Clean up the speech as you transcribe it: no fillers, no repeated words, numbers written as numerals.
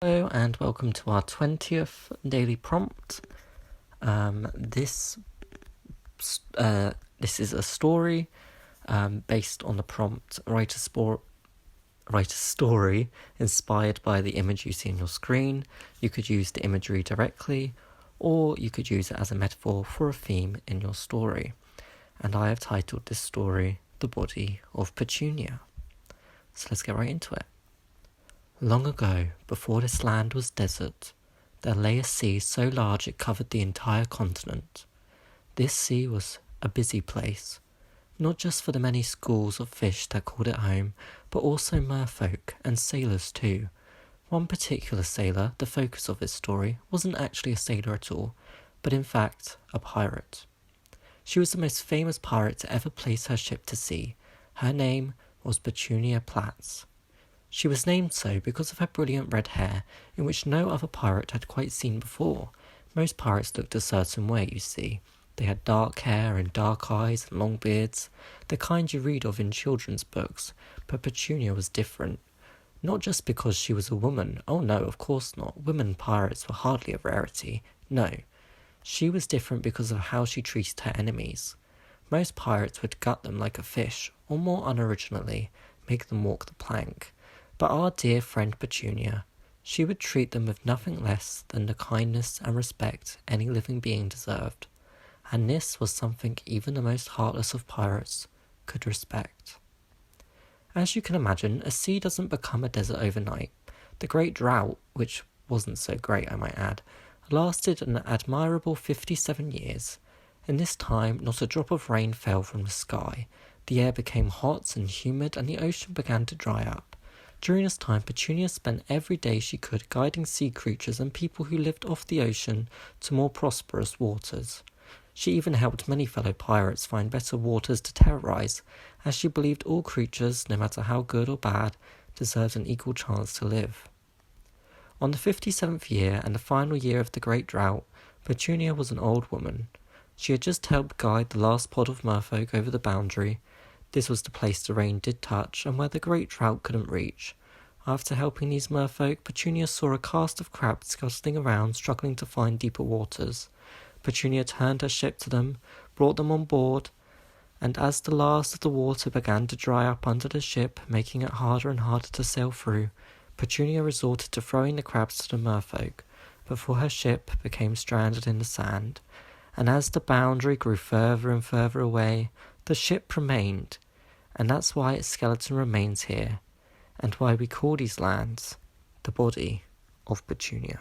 Hello and welcome to our 20th daily prompt. This is a story based on the prompt write a story inspired by the image you see on your screen. You could use the imagery directly, or you could use it as a metaphor for a theme in your story. And I have titled this story The Body of Petunia. So let's get right into it. Long ago, before this land was desert, there lay a sea so large it covered the entire continent. This sea was a busy place, not just for the many schools of fish that called it home, but also merfolk and sailors too. One particular sailor, the focus of this story, wasn't actually a sailor at all, but in fact a pirate. She was the most famous pirate to ever place her ship to sea. Her name was Petunia Platts. She was named so because of her brilliant red hair, in which no other pirate had quite seen before. Most pirates looked a certain way, you see. They had dark hair and dark eyes and long beards, the kind you read of in children's books, but Petunia was different. Not just because she was a woman, oh no, of course not, women pirates were hardly a rarity, no. She was different because of how she treated her enemies. Most pirates would gut them like a fish, or more unoriginally, make them walk the plank. But our dear friend Petunia, she would treat them with nothing less than the kindness and respect any living being deserved, and this was something even the most heartless of pirates could respect. As you can imagine, a sea doesn't become a desert overnight. The Great Drought, which wasn't so great I might add, lasted an admirable 57 years. In this time, not a drop of rain fell from the sky. The air became hot and humid, and the ocean began to dry up. During this time, Petunia spent every day she could guiding sea creatures and people who lived off the ocean to more prosperous waters. She even helped many fellow pirates find better waters to terrorize, as she believed all creatures, no matter how good or bad, deserved an equal chance to live. On the 57th year and the final year of the Great Drought, Petunia was an old woman. She had just helped guide the last pod of merfolk over the boundary. This was the place the rain did touch, and where the Great Drought couldn't reach. After helping these merfolk, Petunia saw a cast of crabs scuttling around, struggling to find deeper waters. Petunia turned her ship to them, brought them on board, and as the last of the water began to dry up under the ship, making it harder and harder to sail through, Petunia resorted to throwing the crabs to the merfolk, before her ship became stranded in the sand. And as the boundary grew further and further away, the ship remained, and that's why its skeleton remains here, and why we call these lands the Body of Petunia.